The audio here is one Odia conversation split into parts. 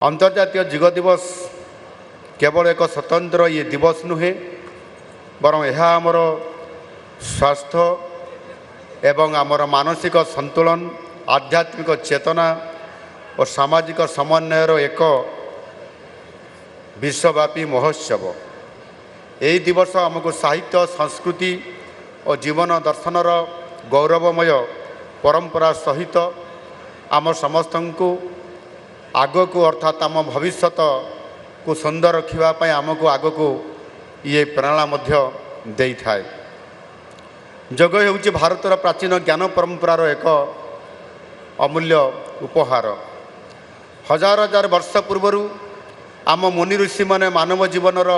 अंतर्जातीय जोग दिवस केवल एक स्वतंत्र ये दिवस नुहे बरं यह आमर स्वास्थ्य एवं आमर मानसिक संतुलन आध्यात्मिक चेतना और सामाजिक समन्वयर एक विश्वव्यापी महोत्सव। यही दिवस आमको साहित्य संस्कृति और जीवन दर्शनर गौरवमय परंपरा सहित आम समस्त को आग को अर्थात आम भविष्य को सुंदर रखापी आमको आग को ये प्रेरणा दे थाए। जोग होउछि भारतर प्राचीन ज्ञान परंपरार एक अमूल्य उपहार। हजार हजार वर्ष पूर्वर आम मुनि ऋषि माने मानव जीवनर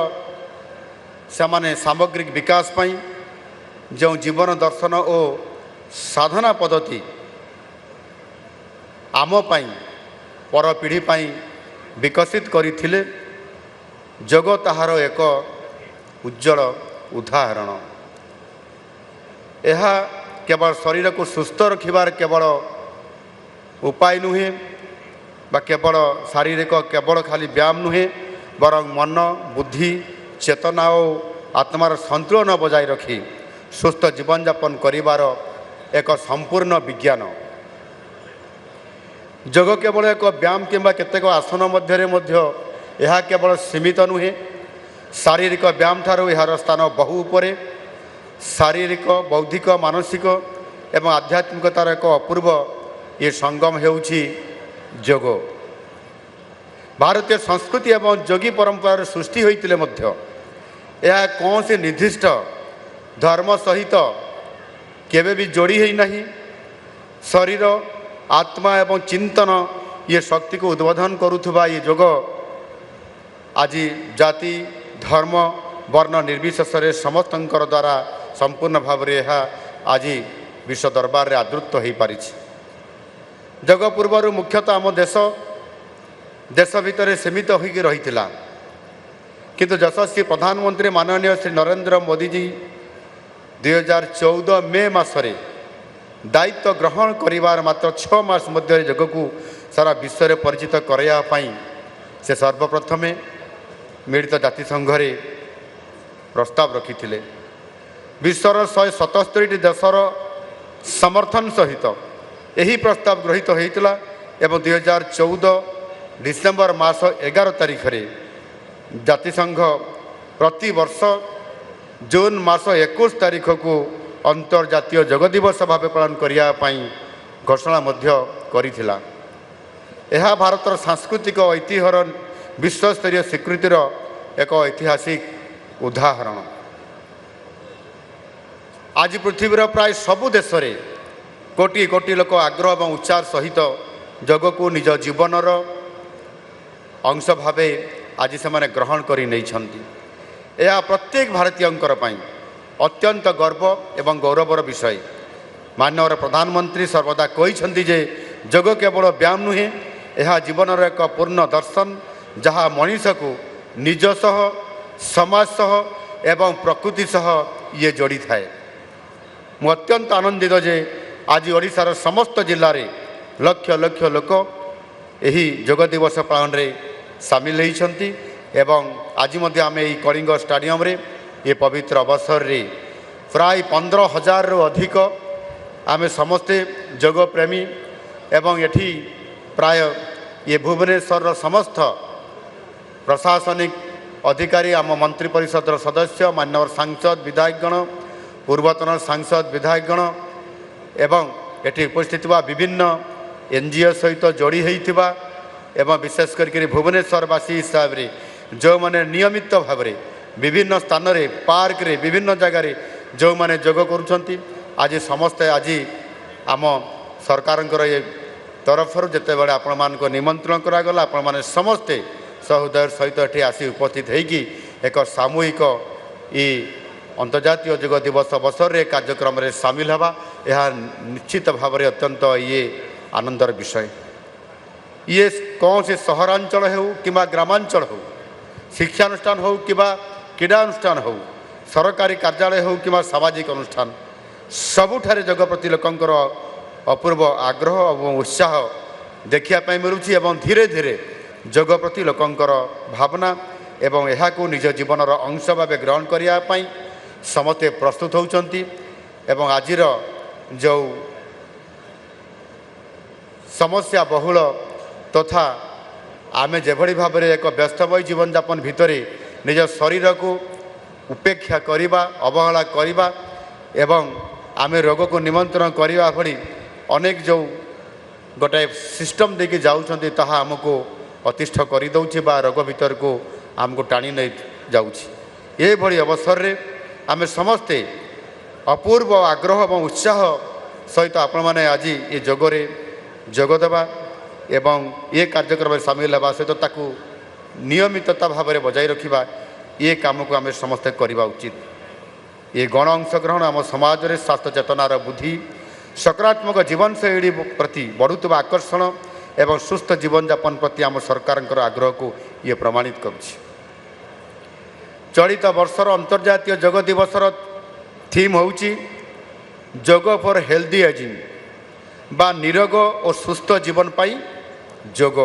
से सामग्रिक विकास पाई जो जीवन दर्शन और साधना पद्धति आम पाई पर पीढ़ी पाई विकसित करथिले। जोग ताहार एक उज्जवल उदाहरण। यह केवल शरीर को सुस्थ रखिबार केवल उपाय नुहे बा केवल शारीरिक केवल खाली व्यायाम नुहे बरं मन बुद्धि चेतना और आत्मार संतुलन बजाय रखी सुस्थ जीवन यापन करिवार एक संपूर्ण विज्ञान। जोग केवल एक व्यायाम किंबा केतेक आसन मध्य यह केवल सीमित नुहे। शारीरिक व्यायाम ठारू यार स्थान बहु उपरे। शारीरिक बौद्धिक मानसिक एवं आध्यात्मिकतार एक अपूर्व ये संगम हेउछि जोग। भारतीय संस्कृति एवं जोगी परंपरार सृष्टि होइतिले मध्य यह कौन से निर्दिष्ट धर्म सहित केवे भी जोड़ी है नहीं। शरीर आत्मा एवं चिंतन ये शक्ति को उद्बोधन करुथुबा ये जोग आज जाति धर्म वर्ण निर्विशेष समस्तंकर द्वारा संपूर्ण भाव में यह आज विश्व दरबार रे आदृत हो पारि। जोग पूर्वर मुख्यतः आम देश भितर सीमित होगी रही किंतु यशस्वी प्रधानमंत्री माननीय श्री नरेंद्र मोदी जी 2014 मे मासरे दायित्व ग्रहण करिवार मात्र 6 मास मध्य जोग को सारा विश्व में परिचित कराई से सर्वप्रथमे मिलित जातिसंघ रे प्रस्ताव रखी। विश्वर 177 देशर समर्थन सहित यही प्रस्ताव गृहीत होता एवं 2014 डिसेम्बर मास 11 तारिख रे जातिसंघ प्रति वर्ष जून मास 21 तारिख को अंतर्जातीय जोग दिवस भाव पालन करने घोषणा करिथिला। यह भारतर सांस्कृतिक ऐतिह्यर विश्वस्तरीय स्वीकृतिर एक ऐतिहासिक उदाहरण। आज पृथ्वीर प्राय सबु देश रे कोटी कोटी लोक आग्रह और उत्साह सहित जोग को निज जीवनर अंश भाव आज से माने ग्रहण करि नै छंती। यह प्रत्येक भारतीयंकर पई अत्यंत गर्व एवं गौरवर विषय। माननीय प्रधानमंत्री सर्वदा कहिछंती जे जोग केवल व्यायाम नुहे यह जीवनर एक पूर्ण दर्शन जहाँ मनीष को निज सह समाज सह एवं प्रकृति सह ये जोड़ी थाए। मु अत्यंत आनंदित जे आज ओडिशार समस्त जिले में लक्ष लक्ष लोक यही जोग दिवस पालन रे सामिल होती एवं आज आम कलिंग स्टाडियम रे ये पवित्र अवसर रे प्राय 15,000 रु अधिक आम समस्ते जोग प्रेमी एवं एठी प्राय ये भुवनेश्वर समस्त प्रशासनिक अधिकारी आम मंत्री परिषद सदस्य माननीय सांसद विधायकगण पूर्वतन सांसद विधायकगण एवं एठी उपस्थित विभिन्न एनजीओ सहित जोड़ी होइथिबा एवं विशेष करके भुवनेश्वरवासी हिसाब से जो माने नियमित भाव में विभिन्न स्थान रे पार्क रे विभिन्न जगार जो माने जोग करुछंती आज समस्ते आज आम सरकार ये तरफ जिते बड़े आपण मान को निमंत्रण करागला आपण माने समस्ते सहृदय सहित ये आसी उपस्थित होगी एक सामूहिक ये अंतर्जातीय जोग दिवस अवसर रे कार्यक्रम रे सामिल हवा यह निश्चित भाव में अत्यंत ये आनंदर विषय। ये कौन से सहरांचल हो कि ग्रामांचल हो शिक्षानुष्ठान हो कि क्रीडानुष्ठान हो सरकारी कार्यालय हो कि सामाजिक अनुष्ठान सबुठारे जोग प्रति लोकंकर अपूर्व आग्रह और उत्साह देखापी मिलूँ धीरे धीरे ଯୋଗ ପ୍ରତି ଲୋକଙ୍କର ଭାବନା ଏବଂ ଏହାକୁ ନିଜ ଜୀବନର ଅଂଶ ଭାବେ ଗ୍ରହଣ କରିବା ପାଇଁ ସମସ୍ତେ ପ୍ରସ୍ତୁତ ହେଉଛନ୍ତି। ଏବଂ ଆଜିର ଯେଉଁ ସମସ୍ୟା ବହୁଳ ତଥା ଆମେ ଯେଭଳି ଭାବରେ ଏକ ବ୍ୟସ୍ତମୟ ଜୀବନଯାପନ ଭିତରେ ନିଜ ଶରୀରକୁ ଉପେକ୍ଷା କରିବା, ଅବହେଳା କରିବା ଏବଂ ଆମେ ରୋଗକୁ ନିମନ୍ତ୍ରଣ କରିବା ଭଳି ଅନେକ ଯେଉଁ ଗୋଟାଏ ସିଷ୍ଟମ୍ ଦେଇକି ଯାଉଛନ୍ତି ତାହା ଆମକୁ ଅତିଷ୍ଠ କରିଦେଉଛି ବା ରୋଗ ଭିତରକୁ ଆମକୁ ଟାଣି ନେଇ ଯାଉଛି। ଏଭଳି ଅବସରରେ ଆମେ ସମସ୍ତେ ଅପୂର୍ବ ଆଗ୍ରହ ଏବଂ ଉତ୍ସାହ ସହିତ ଆପଣମାନେ ଆଜି ଏ ଯୋଗରେ ଯୋଗ ଦେବା ଏବଂ ଏ କାର୍ଯ୍ୟକ୍ରମରେ ସାମିଲ ହେବା ସହିତ ତାକୁ ନିୟମିତତା ଭାବରେ ବଜାୟ ରଖିବା, ଏ କାମକୁ ଆମେ ସମସ୍ତେ କରିବା ଉଚିତ। ଏ ଗଣ ଅଂଶଗ୍ରହଣ ଆମ ସମାଜରେ ସ୍ୱାସ୍ଥ୍ୟ ଚେତନାର ବୃଦ୍ଧି, ସକାରାତ୍ମକ ଜୀବନଶୈଳୀ ପ୍ରତି ବଢ଼ୁଥିବା ଆକର୍ଷଣ ଏବଂ ସୁସ୍ଥ ଜୀବନଯାପନ ପ୍ରତି ଆମ ସରକାରଙ୍କର ଆଗ୍ରହକୁ ଇଏ ପ୍ରମାଣିତ କରୁଛି। ଚଳିତ ବର୍ଷର ଅନ୍ତର୍ଜାତୀୟ ଯୋଗ ଦିବସର ଥିମ୍ ହେଉଛି ଯୋଗ ଫର୍ ହେଲ୍ଦି ଏଜିଂ ବା ନିରୋଗ ଓ ସୁସ୍ଥ ଜୀବନ ପାଇଁ ଯୋଗ।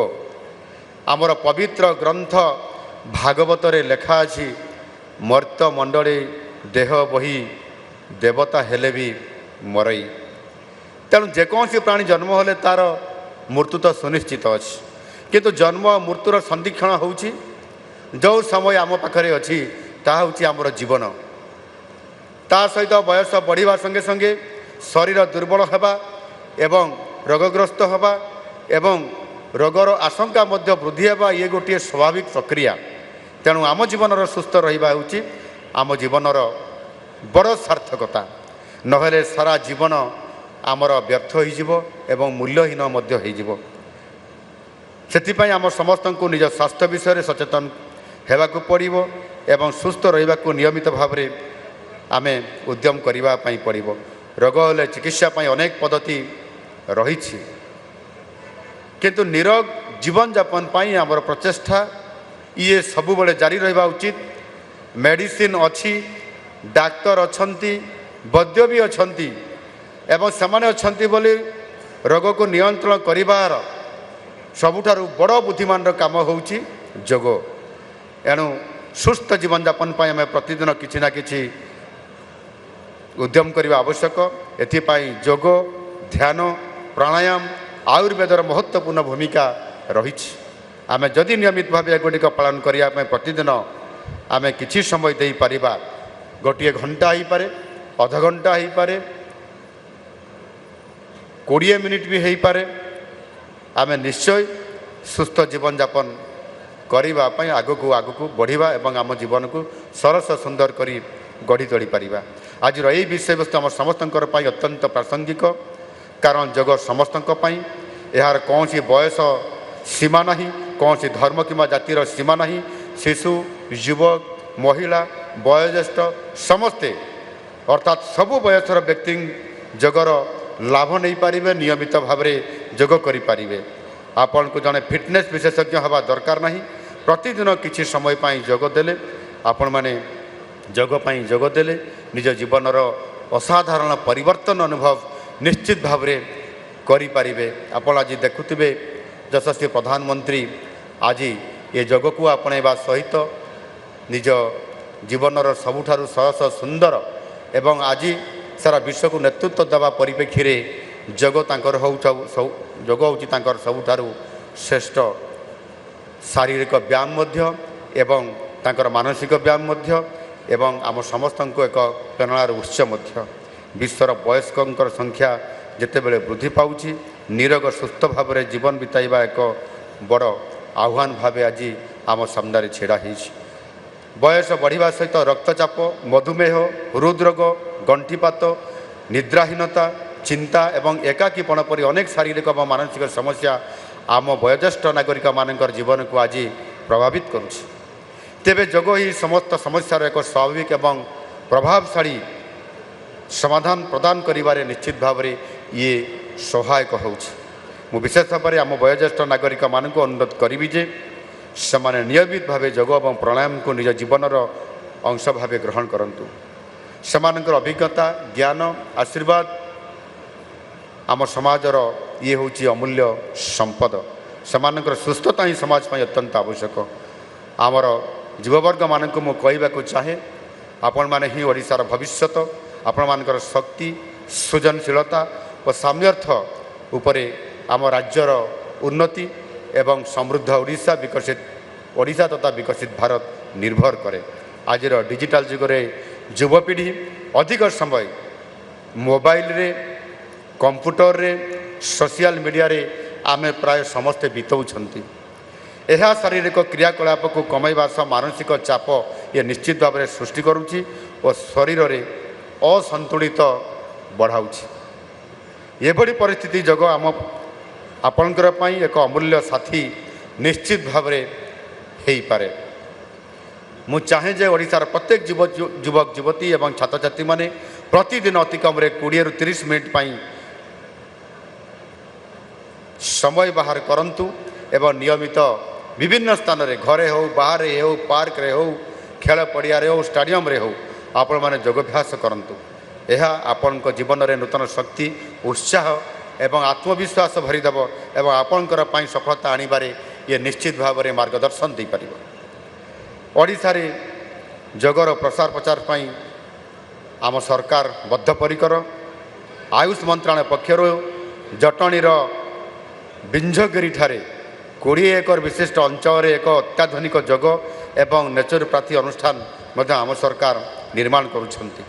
ଆମର ପବିତ୍ର ଗ୍ରନ୍ଥ ଭାଗବତରେ ଲେଖା ଅଛି, ମର୍ତ୍ତ୍ୟ ମଣ୍ଡଳେ ଦେହ ବହି ଦେବତା ହେଲେ ବି ମରଇ। ତେଣୁ ଯେକୌଣସି ପ୍ରାଣୀ ଜନ୍ମ ହେଲେ ତା'ର ମୃତ୍ୟୁ ତ ସୁନିଶ୍ଚିତ ଅଛି, କିନ୍ତୁ ଜନ୍ମ ଓ ମୃତ୍ୟୁର ସନ୍ଧିକ୍ଷଣ ହେଉଛି ଯେଉଁ ସମୟ ଆମ ପାଖରେ ଅଛି ତାହା ହେଉଛି ଆମର ଜୀବନ। ତା ସହିତ ବୟସ ବଢ଼ିବା ସଙ୍ଗେ ସଙ୍ଗେ ଶରୀର ଦୁର୍ବଳ ହେବା ଏବଂ ରୋଗଗ୍ରସ୍ତ ହେବା ଏବଂ ରୋଗର ଆଶଙ୍କା ମଧ୍ୟ ବୃଦ୍ଧି ହେବା, ଇଏ ଗୋଟିଏ ସ୍ୱାଭାବିକ ପ୍ରକ୍ରିୟା। ତେଣୁ ଆମ ଜୀବନର ସୁସ୍ଥ ରହିବା ହେଉଛି ଆମ ଜୀବନର ବଡ଼ ସାର୍ଥକତା। ନହେଲେ ସାରା ଜୀବନ ଆମର ବ୍ୟର୍ଥ ହୋଇଯିବ ଏବଂ ମୂଲ୍ୟହୀନ ମଧ୍ୟ ହୋଇଯିବ। ସେଥିପାଇଁ ଆମ ସମସ୍ତଙ୍କୁ ନିଜ ସ୍ୱାସ୍ଥ୍ୟ ବିଷୟରେ ସଚେତନ ହେବାକୁ ପଡ଼ିବ ଏବଂ ସୁସ୍ଥ ରହିବାକୁ ନିୟମିତ ଭାବରେ ଆମେ ଉଦ୍ୟମ କରିବା ପାଇଁ ପଡ଼ିବ। ରୋଗ ହେଲେ ଚିକିତ୍ସା ପାଇଁ ଅନେକ ପଦ୍ଧତି ରହିଛି, କିନ୍ତୁ ନିରୋଗ ଜୀବନଯାପନ ପାଇଁ ଆମର ପ୍ରଚେଷ୍ଟା ଇଏ ସବୁବେଳେ ଜାରି ରହିବା ଉଚିତ। ମେଡ଼ିସିନ ଅଛି, ଡାକ୍ତର ଅଛନ୍ତି, ବୈଦ୍ୟ ବି ଅଛନ୍ତି ଏବଂ ସେମାନେ ଅଛନ୍ତି ବୋଲି ରୋଗକୁ ନିୟନ୍ତ୍ରଣ କରିବାର ସବୁଠାରୁ ବଡ଼ ବୁଦ୍ଧିମାନର କାମ ହେଉଛି ଯୋଗ। ଏଣୁ ସୁସ୍ଥ ଜୀବନଯାପନ ପାଇଁ ଆମେ ପ୍ରତିଦିନ କିଛି ନା କିଛି ଉଦ୍ୟମ କରିବା ଆବଶ୍ୟକ। ଏଥିପାଇଁ ଯୋଗ, ଧ୍ୟାନ, ପ୍ରାଣାୟାମ, ଆୟୁର୍ବେଦର ମହତ୍ତ୍ୱପୂର୍ଣ୍ଣ ଭୂମିକା ରହିଛି। ଆମେ ଯଦି ନିୟମିତ ଭାବେ ଏଗୁଡ଼ିକ ପାଳନ କରିବା ପାଇଁ ପ୍ରତିଦିନ ଆମେ କିଛି ସମୟ ଦେଇପାରିବା, ଗୋଟିଏ ଘଣ୍ଟା ହୋଇପାରେ, ଅଧଘଣ୍ଟା ହୋଇପାରେ, 20 ମିନିଟ୍ ବି ହୋଇପାରେ, ଆମେ ନିଶ୍ଚୟ ସୁସ୍ଥ ଜୀବନଯାପନ କରିବା ପାଇଁ ଆଗକୁ ଆଗକୁ ବଢ଼ିବା ଏବଂ ଆମ ଜୀବନକୁ ସରସ ସୁନ୍ଦର କରି ଗଢ଼ି ତୋଳିପାରିବା। ଆଜିର ଏହି ବିଷୟବସ୍ତୁ ଆମ ସମସ୍ତଙ୍କର ପାଇଁ ଅତ୍ୟନ୍ତ ପ୍ରାସଙ୍ଗିକ, କାରଣ ଯୋଗ ସମସ୍ତଙ୍କ ପାଇଁ। ଏହାର କୌଣସି ବୟସ ସୀମା ନାହିଁ, କୌଣସି ଧର୍ମ କିମ୍ବା ଜାତିର ସୀମା ନାହିଁ। ଶିଶୁ, ଯୁବକ, ମହିଳା, ବୟୋଜ୍ୟେଷ୍ଠ ସମସ୍ତେ ଅର୍ଥାତ୍ ସବୁ ବୟସର ବ୍ୟକ୍ତି ଯୋଗର ଲାଭ ନେଇପାରିବେ, ନିୟମିତ ଭାବରେ ଯୋଗ କରିପାରିବେ। ଆପଣଙ୍କୁ ଜଣେ ଫିଟନେସ୍ ବିଶେଷଜ୍ଞ ହେବା ଦରକାର ନାହିଁ। ପ୍ରତିଦିନ କିଛି ସମୟ ପାଇଁ ଯୋଗ ଦେଲେ, ଆପଣମାନେ ଯୋଗ ପାଇଁ ଯୋଗ ଦେଲେ ନିଜ ଜୀବନର ଅସାଧାରଣ ପରିବର୍ତ୍ତନ ଅନୁଭବ ନିଶ୍ଚିତ ଭାବରେ କରିପାରିବେ। ଆପଣ ଆଜି ଦେଖୁଥିବେ ଯଶସ୍ୱୀ ପ୍ରଧାନମନ୍ତ୍ରୀ ଆଜି ଏ ଯୋଗକୁ ଆପଣେଇବା ସହିତ ନିଜ ଜୀବନର ସବୁଠାରୁ ସହଜ ସୁନ୍ଦର ଏବଂ ଆଜି ସାରା ବିଶ୍ୱକୁ ନେତୃତ୍ୱ ଦେବା ପରିପ୍ରେକ୍ଷୀରେ ଯୋଗ ହେଉଛି ତାଙ୍କର ସବୁଠାରୁ ଶ୍ରେଷ୍ଠ ଶାରୀରିକ ବ୍ୟାୟାମ ମଧ୍ୟ ଏବଂ ତାଙ୍କର ମାନସିକ ବ୍ୟାୟାମ ମଧ୍ୟ ଏବଂ ଆମ ସମସ୍ତଙ୍କୁ ଏକ ପ୍ରେରଣାର ଉତ୍ସ ମଧ୍ୟ। ବିଶ୍ୱର ବୟସ୍କଙ୍କର ସଂଖ୍ୟା ଯେତେବେଳେ ବୃଦ୍ଧି ପାଉଛି, ନିରୋଗ ସୁସ୍ଥ ଭାବରେ ଜୀବନ ବିତାଇବା ଏକ ବଡ଼ ଆହ୍ୱାନ ଭାବେ ଆଜି ଆମ ସାମ୍ନାରେ ଛିଡ଼ା ହୋଇଛି। ବୟସ ବଢ଼ିବା ସହିତ ରକ୍ତଚାପ, ମଧୁମେହ, ହୃଦରୋଗ, ଗଣ୍ଠିପାତ, ନିଦ୍ରାହୀନତା, ଚିନ୍ତା ଏବଂ ଏକାକୀପଣ ପରି ଅନେକ ଶାରୀରିକ ଏବଂ ମାନସିକ ସମସ୍ୟା ଆମ ବୟୋଜ୍ୟେଷ୍ଠ ନାଗରିକମାନଙ୍କର ଜୀବନକୁ ଆଜି ପ୍ରଭାବିତ କରୁଛି। ତେବେ ଯୋଗ ଏହି ସମସ୍ତ ସମସ୍ୟାର ଏକ ସ୍ୱାଭାବିକ ଏବଂ ପ୍ରଭାବଶାଳୀ ସମାଧାନ ପ୍ରଦାନ କରିବାରେ ନିଶ୍ଚିତ ଭାବରେ ଇଏ ସହାୟକ ହେଉଛି। ମୁଁ ବିଶେଷ ଭାବରେ ଆମ ବୟୋଜ୍ୟେଷ୍ଠ ନାଗରିକମାନଙ୍କୁ ଅନୁରୋଧ କରିବି ଯେ ସେମାନେ ନିୟମିତ ଭାବେ ଯୋଗ ଏବଂ ପ୍ରାଣାୟାମକୁ ନିଜ ଜୀବନର ଅଂଶ ଭାବେ ଗ୍ରହଣ କରନ୍ତୁ। ସେମାନଙ୍କର ଅଭିଜ୍ଞତା, ଜ୍ଞାନ, ଆଶୀର୍ବାଦ ଆମ ସମାଜର ଇଏ ହେଉଛି ଅମୂଲ୍ୟ ସମ୍ପଦ। ସେମାନଙ୍କର ସୁସ୍ଥତା ହିଁ ସମାଜ ପାଇଁ ଅତ୍ୟନ୍ତ ଆବଶ୍ୟକ। ଆମର ଯୁବବର୍ଗମାନଙ୍କୁ ମୁଁ କହିବାକୁ ଚାହେଁ, ଆପଣମାନେ ହିଁ ଓଡ଼ିଶାର ଭବିଷ୍ୟତ। ଆପଣମାନଙ୍କର ଶକ୍ତି, ସୃଜନଶୀଳତା ଓ ସାମର୍ଥ୍ୟ ଉପରେ ଆମ ରାଜ୍ୟର ଉନ୍ନତି ଏବଂ ସମୃଦ୍ଧ ଓଡ଼ିଶା ତଥା ବିକଶିତ ଭାରତ ନିର୍ଭର କରେ। ଆଜିର ଡିଜିଟାଲ ଯୁଗରେ ଯୁବପିଢ଼ି ଅଧିକ ସମୟ ମୋବାଇଲରେ, କମ୍ପ୍ୟୁଟରରେ, ସୋସିଆଲ ମିଡ଼ିଆରେ ଆମେ ପ୍ରାୟ ସମସ୍ତେ ବିତାଉଛନ୍ତି। ଏହା ଶାରୀରିକ କ୍ରିୟାକଳାପକୁ କମାଇବା ସହ ମାନସିକ ଚାପ ନିଶ୍ଚିତ ଭାବରେ ସୃଷ୍ଟି କରୁଛି ଓ ଶରୀରରେ ଅସନ୍ତୁଳିତ ବଢ଼ାଉଛି। ଏଭଳି ପରିସ୍ଥିତି ଯୋଗୁଁ ଆପଣଙ୍କର ପାଇଁ ଏକ ଅମୂଲ୍ୟ ସାଥୀ ନିଶ୍ଚିତ ଭାବରେ ହୋଇପାରେ। ମୁଁ ଚାହେଁ ଯେ ଓଡ଼ିଶାର ପ୍ରତ୍ୟେକ ଯୁବକ ଯୁବତୀ ଏବଂ ଛାତ୍ରଛାତ୍ରୀମାନେ ପ୍ରତିଦିନ ଅତି କମ୍ରେ 20ରୁ 30 ମିନିଟ୍ ପାଇଁ ସମୟ ବାହାର କରନ୍ତୁ ଏବଂ ନିୟମିତ ବିଭିନ୍ନ ସ୍ଥାନରେ, ଘରେ ହେଉ, ବାହାରେ ହେଉ, ପାର୍କରେ ହେଉ, ଖେଳ ପଡ଼ିଆରେ ହେଉ, ଷ୍ଟାଡ଼ିୟମରେ ହେଉ, ଆପଣମାନେ ଯୋଗାଭ୍ୟାସ କରନ୍ତୁ। ଏହା ଆପଣଙ୍କ ଜୀବନରେ ନୂତନ ଶକ୍ତି, ଉତ୍ସାହ ଏବଂ ଆତ୍ମବିଶ୍ୱାସ ଭରିଦେବ ଏବଂ ଆପଣଙ୍କର ପାଇଁ ସଫଳତା ଆଣିବାରେ ନିଶ୍ଚିତ ଭାବରେ ମାର୍ଗଦର୍ଶନ ଦେଇପାରିବ। ଓଡ଼ିଶାରେ ଯୋଗର ପ୍ରସାର ପ୍ରଚାର ପାଇଁ ଆମ ସରକାର ବଦ୍ଧପରିକର। ଆୟୁଷ ମନ୍ତ୍ରଣାଳୟ ପକ୍ଷରୁ ଜଟଣୀର ବିଞ୍ଝଗିରିଠାରେ 20 ଏକର ବିଶିଷ୍ଟ ଅଞ୍ଚଳରେ ଏକ ଅତ୍ୟାଧୁନିକ ଯୋଗ ଏବଂ ନେଚୁରୋପାଥି ଅନୁଷ୍ଠାନ ମଧ୍ୟ ଆମ ସରକାର ନିର୍ମାଣ କରୁଛନ୍ତି।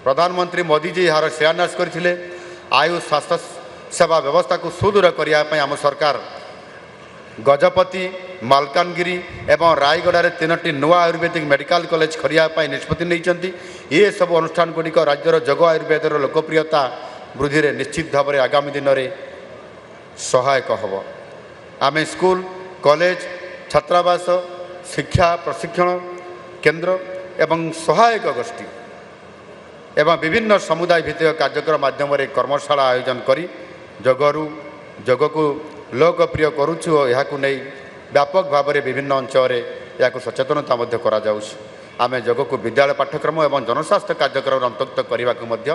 ପ୍ରଧାନମନ୍ତ୍ରୀ ମୋଦିଜୀ ଏହାର ଶିଳାନ୍ୟାସ କରିଥିଲେ। ଆୟୁଷ ସ୍ୱାସ୍ଥ୍ୟ ସେବା ବ୍ୟବସ୍ଥାକୁ ସୁଦୃଢ଼ କରିବା ପାଇଁ ଆମ ସରକାର ଗଜପତି, ମାଲକାନଗିରି ଏବଂ ରାୟଗଡ଼ାରେ 3ଟି ନୂଆ ଆୟୁର୍ବେଦିକ ମେଡ଼ିକାଲ କଲେଜ ଖୋଲିବା ପାଇଁ ନିଷ୍ପତ୍ତି ନେଇଛନ୍ତି। ଏସବୁ ଅନୁଷ୍ଠାନଗୁଡ଼ିକ ରାଜ୍ୟର ଯୋଗ ଆୟୁର୍ବେଦର ଲୋକପ୍ରିୟତା ବୃଦ୍ଧିରେ ନିଶ୍ଚିତ ଭାବରେ ଆଗାମୀ ଦିନରେ ସହାୟକ ହେବ। ଆମେ ସ୍କୁଲ, କଲେଜ, ଛାତ୍ରାବାସ, ଶିକ୍ଷା ପ୍ରଶିକ୍ଷଣ କେନ୍ଦ୍ର ଏବଂ ସହାୟକ ଗୋଷ୍ଠୀ ଏବଂ ବିଭିନ୍ନ ସମୁଦାୟ ଭିତ୍ତିକ କାର୍ଯ୍ୟକ୍ରମ ମାଧ୍ୟମରେ କର୍ମଶାଳା ଆୟୋଜନ କରି ଯୋଗକୁ ଲୋକପ୍ରିୟ କରୁଛୁ ଓ ଏହାକୁ ନେଇ ବ୍ୟାପକ ଭାବରେ ବିଭିନ୍ନ ଅଞ୍ଚଳରେ ଏହାକୁ ସଚେତନତା ମଧ୍ୟ କରାଯାଉଛି। ଆମେ ଯୋଗକୁ ବିଦ୍ୟାଳୟ ପାଠ୍ୟକ୍ରମ ଏବଂ ଜନସ୍ୱାସ୍ଥ୍ୟ କାର୍ଯ୍ୟକ୍ରମରେ ଅନ୍ତର୍ଭୁକ୍ତ କରିବାକୁ ମଧ୍ୟ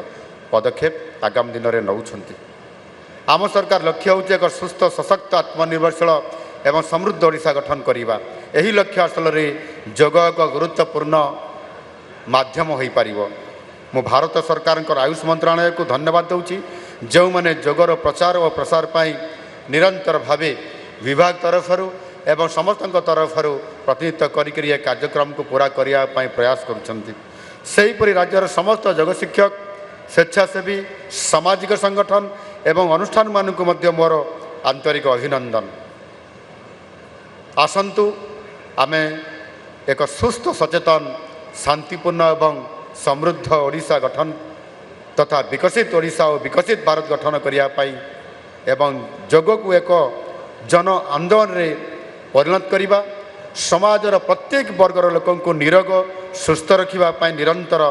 ପଦକ୍ଷେପ ଆଗାମୀ ଦିନରେ ନେଉଛନ୍ତି। ଆମ ସରକାର ଲକ୍ଷ୍ୟ ହେଉଛି ଏକ ସୁସ୍ଥ, ସଶକ୍ତ, ଆତ୍ମନିର୍ଭରଶୀଳ ଏବଂ ସମୃଦ୍ଧ ଓଡ଼ିଶା ଗଠନ କରିବା। ଏହି ଲକ୍ଷ୍ୟ ହାସଲରେ ଯୋଗ ଏକ ଗୁରୁତ୍ୱପୂର୍ଣ୍ଣ ମାଧ୍ୟମ ହୋଇପାରିବ। ମୁଁ ଭାରତ ସରକାରଙ୍କର ଆୟୁଷ ମନ୍ତ୍ରଣାଳୟକୁ ଧନ୍ୟବାଦ ଦେଉଛି, ଯେଉଁମାନେ ଯୋଗର ପ୍ରଚାର ଓ ପ୍ରସାର ପାଇଁ ନିରନ୍ତର ଭାବେ ବିଭାଗ ତରଫରୁ ଏବଂ ସମସ୍ତଙ୍କ ତରଫରୁ ପ୍ରତିନିଧିତ୍ୱ କରିକି ଏ କାର୍ଯ୍ୟକ୍ରମକୁ ପୁରା କରିବା ପାଇଁ ପ୍ରୟାସ କରୁଛନ୍ତି। ସେହିପରି ରାଜ୍ୟର ସମସ୍ତ ଯୋଗ ଶିକ୍ଷକ, ସ୍ୱେଚ୍ଛାସେବୀ, ସାମାଜିକ ସଂଗଠନ ଏବଂ ଅନୁଷ୍ଠାନମାନଙ୍କୁ ମଧ୍ୟ ମୋର ଆନ୍ତରିକ ଅଭିନନ୍ଦନ। ଆସନ୍ତୁ ଆମେ ଏକ ସୁସ୍ଥ, ସଚେତନ, ଶାନ୍ତିପୂର୍ଣ୍ଣ ଏବଂ ସମୃଦ୍ଧ ଓଡ଼ିଶା ଗଠନ ତଥା ବିକଶିତ ଓଡ଼ିଶା ଓ ବିକଶିତ ଭାରତ ଗଠନ କରିବା ପାଇଁ ଏବଂ ଯୋଗକୁ ଏକ ଜନ ଆନ୍ଦୋଳନରେ ପରିଣତ କରିବା, ସମାଜର ପ୍ରତ୍ୟେକ ବର୍ଗର ଲୋକଙ୍କୁ ନିରୋଗ, ସୁସ୍ଥ ରଖିବା ପାଇଁ ନିରନ୍ତର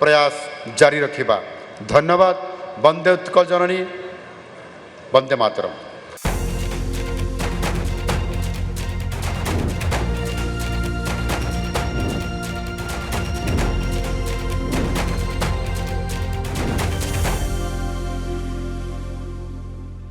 ପ୍ରୟାସ ଜାରି ରଖିବା। ଧନ୍ୟବାଦ। ବନ୍ଦେ ଉତ୍କଳ ଜନନୀ, ବନ୍ଦେ ମାତରମ୍।